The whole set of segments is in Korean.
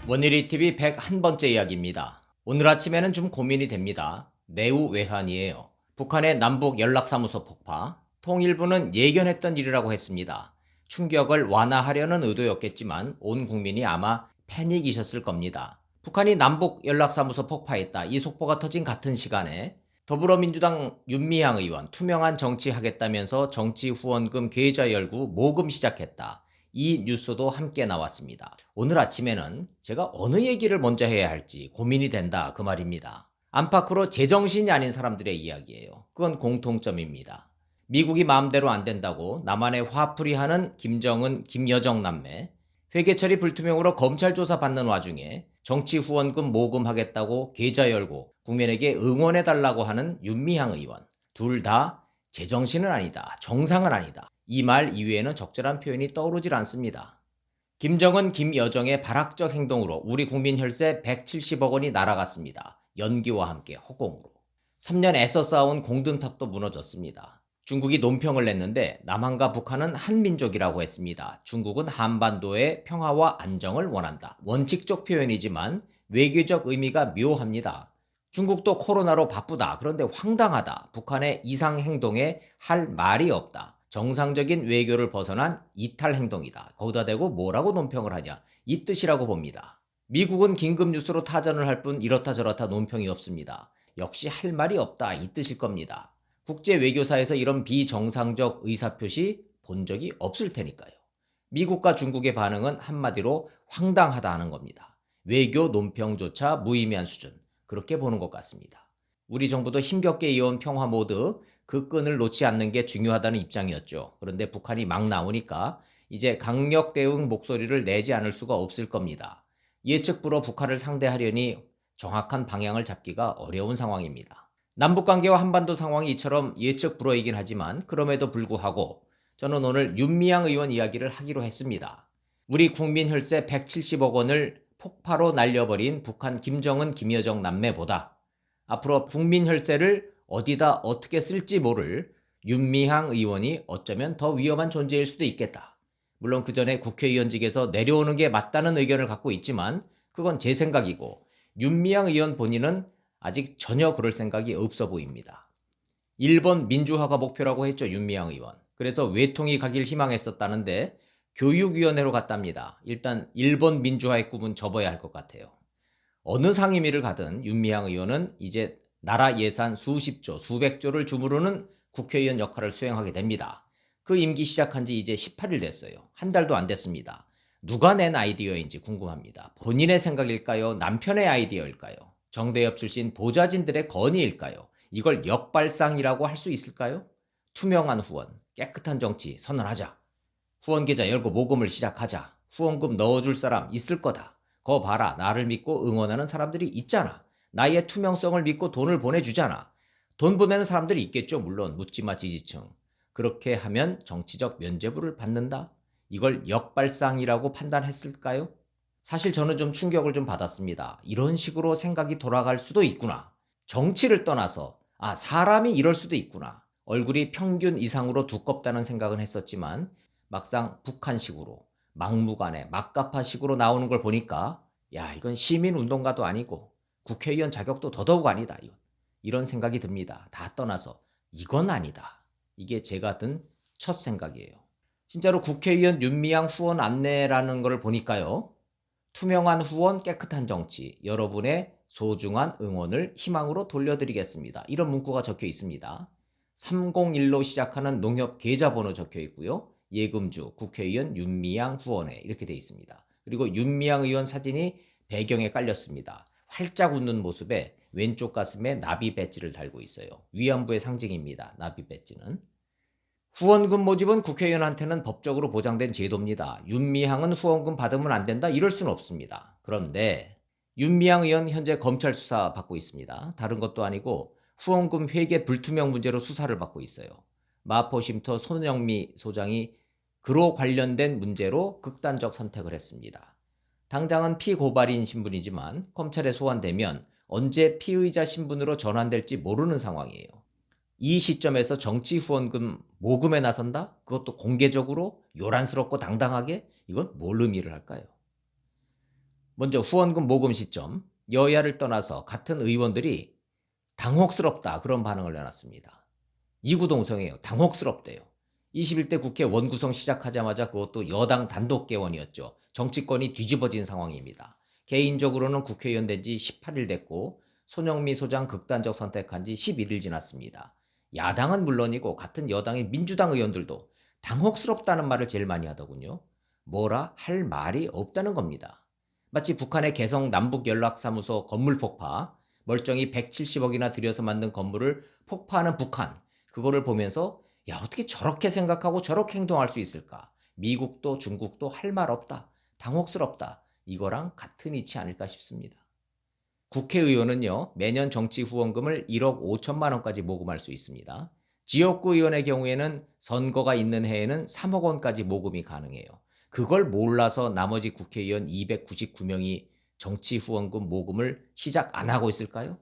원일이 TV 101번째 이야기입니다. 오늘 아침에는 좀 고민이 됩니다. 내우 외환이에요. 북한의 남북 연락사무소 폭파, 통일부는 예견했던 일이라고 했습니다. 충격을 완화하려는 의도였겠지만 온 국민이 아마 패닉이셨을 겁니다. 북한이 남북 연락사무소 폭파했다. 이 속보가 터진 같은 시간에 더불어민주당 윤미향 의원 투명한 정치하겠다면서 정치 후원금 계좌 열고 모금 시작했다. 이 뉴스도 함께 나왔습니다. 오늘 아침에는 제가 어느 얘기를 먼저 해야 할지 고민이 된다 그 말입니다. 안팎으로 제정신이 아닌 사람들의 이야기예요. 그건 공통점입니다. 미국이 마음대로 안 된다고 남한에 화풀이하는 김정은, 김여정 남매, 회계처리 불투명으로 검찰 조사 받는 와중에 정치 후원금 모금하겠다고 계좌 열고 국민에게 응원해달라고 하는 윤미향 의원. 둘 다 제정신은 아니다. 정상은 아니다. 이 말 이외에는 적절한 표현이 떠오르질 않습니다. 김정은, 김여정의 발악적 행동으로 우리 국민 혈세 170억 원이 날아갔습니다. 연기와 함께 허공으로. 3년 애써 쌓아온 공든탑도 무너졌습니다. 중국이 논평을 냈는데 남한과 북한은 한민족이라고 했습니다. 중국은 한반도의 평화와 안정을 원한다. 원칙적 표현이지만 외교적 의미가 묘합니다. 중국도 코로나로 바쁘다. 그런데 황당하다. 북한의 이상 행동에 할 말이 없다. 정상적인 외교를 벗어난 이탈 행동이다. 거기다 대고 뭐라고 논평을 하냐. 이 뜻이라고 봅니다. 미국은 긴급 뉴스로 타전을 할 뿐 이렇다 저렇다 논평이 없습니다. 역시 할 말이 없다. 이 뜻일 겁니다. 국제 외교사에서 이런 비정상적 의사표시 본 적이 없을 테니까요. 미국과 중국의 반응은 한마디로 황당하다 하는 겁니다. 외교 논평조차 무의미한 수준. 그렇게 보는 것 같습니다. 우리 정부도 힘겹게 이어온 평화 모드 그 끈을 놓지 않는 게 중요하다는 입장이었죠. 그런데 북한이 막 나오니까 이제 강력 대응 목소리를 내지 않을 수가 없을 겁니다. 예측 불허 북한을 상대하려니 정확한 방향을 잡기가 어려운 상황입니다. 남북관계와 한반도 상황이 이처럼 예측 불허이긴 하지만 그럼에도 불구하고 저는 오늘 윤미향 의원 이야기를 하기로 했습니다. 우리 국민 혈세 170억 원을 폭파로 날려버린 북한 김정은, 김여정 남매보다 앞으로 국민 혈세를 어디다 어떻게 쓸지 모를 윤미향 의원이 어쩌면 더 위험한 존재일 수도 있겠다. 물론 그 전에 국회의원직에서 내려오는 게 맞다는 의견을 갖고 있지만 그건 제 생각이고 윤미향 의원 본인은 아직 전혀 그럴 생각이 없어 보입니다. 일본 민주화가 목표라고 했죠, 윤미향 의원. 그래서 외통이 가길 희망했었다는데 교육위원회로 갔답니다. 일단 일본 민주화의 꿈은 접어야 할 것 같아요. 어느 상임위를 가든 윤미향 의원은 이제 나라 예산 수십조, 수백조를 주무르는 국회의원 역할을 수행하게 됩니다. 그 임기 시작한 지 이제 18일 됐어요. 한 달도 안 됐습니다. 누가 낸 아이디어인지 궁금합니다. 본인의 생각일까요? 남편의 아이디어일까요? 정대협 출신 보좌진들의 건의일까요? 이걸 역발상이라고 할 수 있을까요? 투명한 후원, 깨끗한 정치 선언하자. 후원 계좌 열고 모금을 시작하자. 후원금 넣어줄 사람 있을 거다. 거 봐라. 나를 믿고 응원하는 사람들이 있잖아. 나의 투명성을 믿고 돈을 보내주잖아. 돈 보내는 사람들이 있겠죠. 물론 묻지마 지지층. 그렇게 하면 정치적 면죄부를 받는다? 이걸 역발상이라고 판단했을까요? 사실 저는 좀 충격을 좀 받았습니다. 이런 식으로 생각이 돌아갈 수도 있구나. 정치를 떠나서 사람이 이럴 수도 있구나. 얼굴이 평균 이상으로 두껍다는 생각은 했었지만 막상 북한식으로 막무가내 막가파식으로 나오는 걸 보니까 이건 시민운동가도 아니고 국회의원 자격도 더더욱 아니다. 이런 생각이 듭니다. 다 떠나서 이건 아니다. 이게 제가 든 첫 생각이에요. 진짜로 국회의원 윤미향 후원 안내라는 걸 보니까요. 투명한 후원, 깨끗한 정치, 여러분의 소중한 응원을 희망으로 돌려드리겠습니다. 이런 문구가 적혀 있습니다. 301로 시작하는 농협 계좌번호 적혀 있고요. 예금주 국회의원 윤미향 후원회 이렇게 돼 있습니다. 그리고 윤미향 의원 사진이 배경에 깔렸습니다. 활짝 웃는 모습에 왼쪽 가슴에 나비 배지를 달고 있어요. 위안부의 상징입니다. 나비 배지는. 후원금 모집은 국회의원한테는 법적으로 보장된 제도입니다. 윤미향은 후원금 받으면 안 된다 이럴 수는 없습니다. 그런데 윤미향 의원 현재 검찰 수사 받고 있습니다. 다른 것도 아니고 후원금 회계 불투명 문제로 수사를 받고 있어요. 마포쉼터 손영미 소장이 그로 관련된 문제로 극단적 선택을 했습니다. 당장은 피고발인 신분이지만 검찰에 소환되면 언제 피의자 신분으로 전환될지 모르는 상황이에요. 이 시점에서 정치 후원금 모금에 나선다? 그것도 공개적으로 요란스럽고 당당하게? 이건 뭘 의미를 할까요? 먼저 후원금 모금 시점, 여야를 떠나서 같은 의원들이 당혹스럽다 그런 반응을 내놨습니다. 이구동성이에요. 당혹스럽대요. 21대 국회 원구성 시작하자마자 그것도 여당 단독 개원이었죠. 정치권이 뒤집어진 상황입니다. 개인적으로는 국회의원 된 지 18일 됐고 손영미 소장 극단적 선택한 지 11일 지났습니다. 야당은 물론이고 같은 여당의 민주당 의원들도 당혹스럽다는 말을 제일 많이 하더군요. 뭐라 할 말이 없다는 겁니다. 마치 북한의 개성 남북연락사무소 건물 폭파, 멀쩡히 170억이나 들여서 만든 건물을 폭파하는 북한, 그거를 보면서 야, 어떻게 저렇게 생각하고 저렇게 행동할 수 있을까? 미국도 중국도 할 말 없다. 당혹스럽다. 이거랑 같은 이치 아닐까 싶습니다. 국회의원은요, 매년 정치 후원금을 1억 5천만 원까지 모금할 수 있습니다. 지역구 의원의 경우에는 선거가 있는 해에는 3억 원까지 모금이 가능해요. 그걸 몰라서 나머지 국회의원 299명이 정치 후원금 모금을 시작 안 하고 있을까요?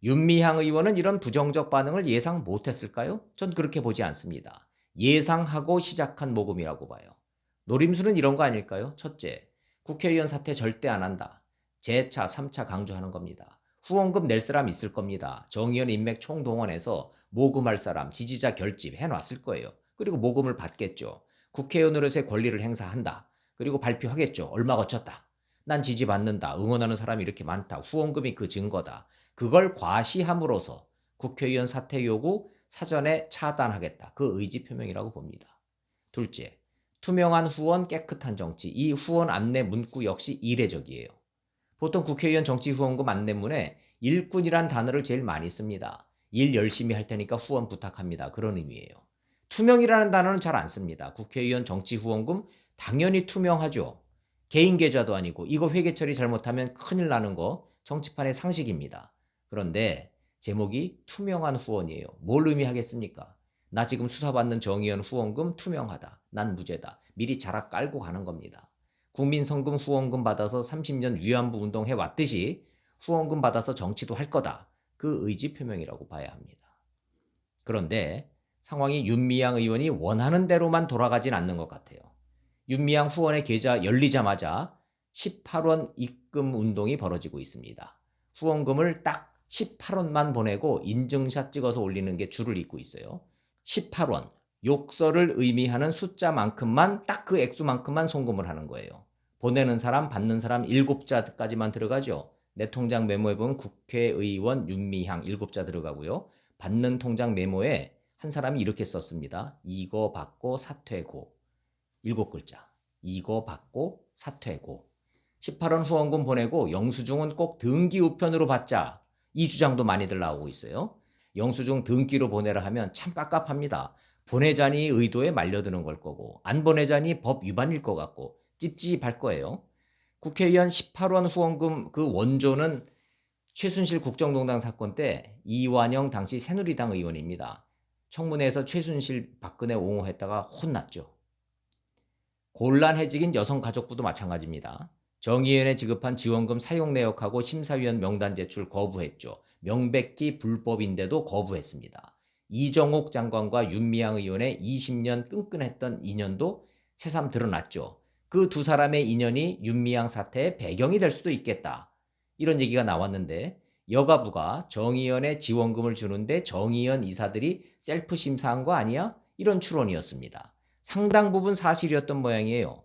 윤미향 의원은 이런 부정적 반응을 예상 못했을까요? 전 그렇게 보지 않습니다. 예상하고 시작한 모금이라고 봐요. 노림수는 이런 거 아닐까요? 첫째, 국회의원 사퇴 절대 안 한다. 재차, 3차 강조하는 겁니다. 후원금 낼 사람 있을 겁니다. 정의원 인맥 총동원해서 모금할 사람, 지지자 결집 해놨을 거예요. 그리고 모금을 받겠죠. 국회의원으로서의 권리를 행사한다. 그리고 발표하겠죠. 얼마 거쳤다. 난 지지받는다. 응원하는 사람이 이렇게 많다. 후원금이 그 증거다. 그걸 과시함으로써 국회의원 사퇴 요구 사전에 차단하겠다. 그 의지 표명이라고 봅니다. 둘째, 투명한 후원, 깨끗한 정치. 이 후원 안내 문구 역시 이례적이에요. 보통 국회의원 정치 후원금 안내문에 일꾼이란 단어를 제일 많이 씁니다. 일 열심히 할 테니까 후원 부탁합니다. 그런 의미예요. 투명이라는 단어는 잘 안 씁니다. 국회의원 정치 후원금 당연히 투명하죠. 개인 계좌도 아니고 이거 회계 처리 잘못하면 큰일 나는 거 정치판의 상식입니다. 그런데 제목이 투명한 후원이에요. 뭘 의미하겠습니까? 나 지금 수사받는 정의원 후원금 투명하다. 난 무죄다. 미리 자락 깔고 가는 겁니다. 국민성금 후원금 받아서 30년 위안부 운동 해왔듯이 후원금 받아서 정치도 할 거다. 그 의지 표명이라고 봐야 합니다. 그런데 상황이 윤미향 의원이 원하는 대로만 돌아가진 않는 것 같아요. 윤미향 후원의 계좌 열리자마자 18원 입금 운동이 벌어지고 있습니다. 후원금을 딱 18원만 보내고 인증샷 찍어서 올리는 게 줄을 잇고 있어요. 18원, 욕설을 의미하는 숫자만큼만 딱 그 액수만큼만 송금을 하는 거예요. 보내는 사람, 받는 사람 7자까지만 들어가죠. 내 통장 메모에 보면 국회의원 윤미향 7자 들어가고요. 받는 통장 메모에 한 사람이 이렇게 썼습니다. 이거 받고 사퇴고. 7글자. 이거 받고 사퇴고. 18원 후원금 보내고 영수증은 꼭 등기 우편으로 받자. 이 주장도 많이들 나오고 있어요. 영수증 등기로 보내라 하면 참 깝깝합니다. 보내자니 의도에 말려드는 걸 거고 안 보내자니 법 위반일 것 같고 찝찝할 거예요. 국회의원 18원 후원금 그 원조는 최순실 국정농단 사건 때 이완영 당시 새누리당 의원입니다. 청문회에서 최순실 박근혜 옹호했다가 혼났죠. 곤란해지긴 여성가족부도 마찬가지입니다. 정의연에 지급한 지원금 사용 내역하고 심사위원 명단 제출 거부했죠. 명백히 불법인데도 거부했습니다. 이정옥 장관과 윤미향 의원의 20년 끈끈했던 인연도 새삼 드러났죠. 그 두 사람의 인연이 윤미향 사태의 배경이 될 수도 있겠다. 이런 얘기가 나왔는데 여가부가 정의연에 지원금을 주는데 정의연 이사들이 셀프 심사한 거 아니야? 이런 추론이었습니다. 상당 부분 사실이었던 모양이에요.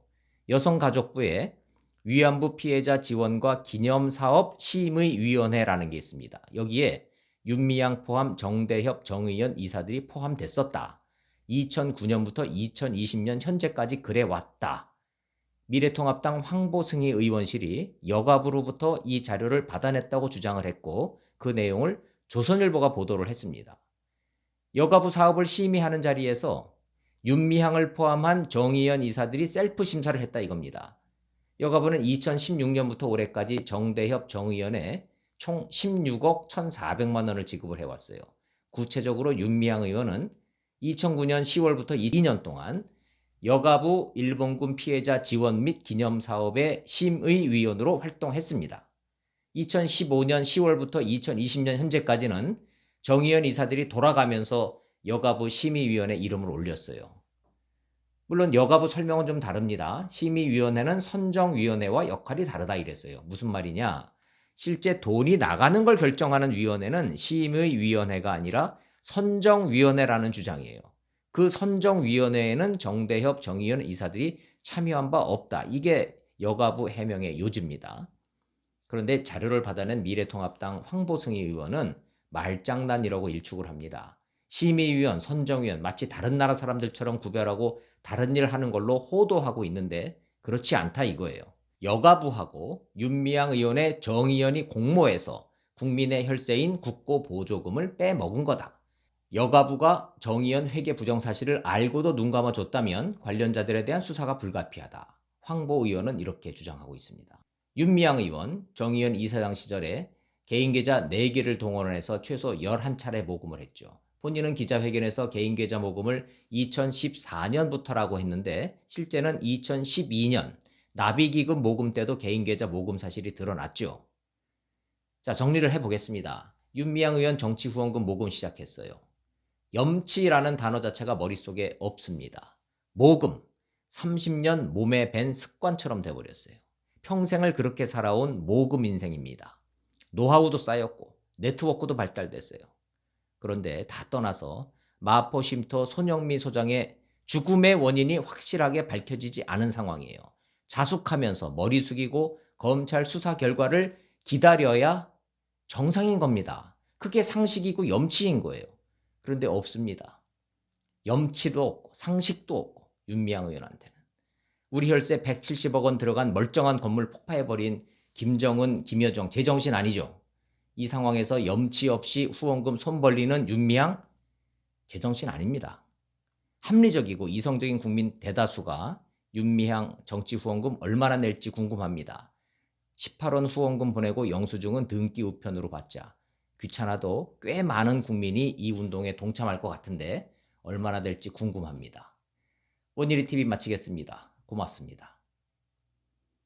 여성가족부에 위안부 피해자 지원과 기념사업 심의위원회라는 게 있습니다. 여기에 윤미향 포함 정대협 정의연 이사들이 포함됐었다. 2009년부터 2020년 현재까지 그래왔다. 미래통합당 황보승희 의원실이 여가부로부터 이 자료를 받아냈다고 주장을 했고 그 내용을 조선일보가 보도를 했습니다. 여가부 사업을 심의하는 자리에서 윤미향을 포함한 정의연 이사들이 셀프 심사를 했다 이겁니다. 여가부는 2016년부터 올해까지 정대협 정의연에 총 16억 1,400만 원을 지급을 해왔어요. 구체적으로 윤미향 의원은 2009년 10월부터 2년 동안 여가부 일본군 피해자 지원 및 기념사업의 심의위원으로 활동했습니다. 2015년 10월부터 2020년 현재까지는 정의연 이사들이 돌아가면서 여가부 심의위원회 이름을 올렸어요. 물론 여가부 설명은 좀 다릅니다. 심의위원회는 선정위원회와 역할이 다르다 이랬어요. 무슨 말이냐? 실제 돈이 나가는 걸 결정하는 위원회는 심의위원회가 아니라 선정위원회라는 주장이에요. 그 선정위원회에는 정대협, 정의연 이사들이 참여한 바 없다. 이게 여가부 해명의 요지입니다. 그런데 자료를 받아낸 미래통합당 황보승희 의원은 말장난이라고 일축을 합니다. 심의위원, 선정위원 마치 다른 나라 사람들처럼 구별하고 다른 일 하는 걸로 호도하고 있는데 그렇지 않다 이거예요. 여가부하고 윤미향 의원의 정의연이 공모해서 국민의 혈세인 국고보조금을 빼먹은 거다. 여가부가 정의연 회계 부정 사실을 알고도 눈 감아줬다면 관련자들에 대한 수사가 불가피하다. 황보 의원은 이렇게 주장하고 있습니다. 윤미향 의원, 정의연 이사장 시절에 개인 계좌 4개를 동원해서 최소 11차례 모금을 했죠. 본인은 기자회견에서 개인 계좌 모금을 2014년부터라고 했는데 실제는 2012년 나비기금 모금 때도 개인 계좌 모금 사실이 드러났죠. 자, 정리를 해보겠습니다. 윤미향 의원 정치 후원금 모금 시작했어요. 염치라는 단어 자체가 머릿속에 없습니다. 모금, 30년 몸에 밴 습관처럼 돼버렸어요. 평생을 그렇게 살아온 모금 인생입니다. 노하우도 쌓였고 네트워크도 발달됐어요. 그런데 다 떠나서 마포 쉼터 손영미 소장의 죽음의 원인이 확실하게 밝혀지지 않은 상황이에요. 자숙하면서 머리 숙이고 검찰 수사 결과를 기다려야 정상인 겁니다. 그게 상식이고 염치인 거예요. 그런데 없습니다. 염치도 없고 상식도 없고 윤미향 의원한테는. 우리 혈세 170억 원 들어간 멀쩡한 건물 폭파해버린 김정은, 김여정 제정신 아니죠. 이 상황에서 염치 없이 후원금 손 벌리는 윤미향 제정신 아닙니다. 합리적이고 이성적인 국민 대다수가 윤미향 정치 후원금 얼마나 낼지 궁금합니다. 18원 후원금 보내고 영수증은 등기 우편으로 받자. 귀찮아도 꽤 많은 국민이 이 운동에 동참할 것 같은데 얼마나 될지 궁금합니다. 오늘의 TV 마치겠습니다. 고맙습니다.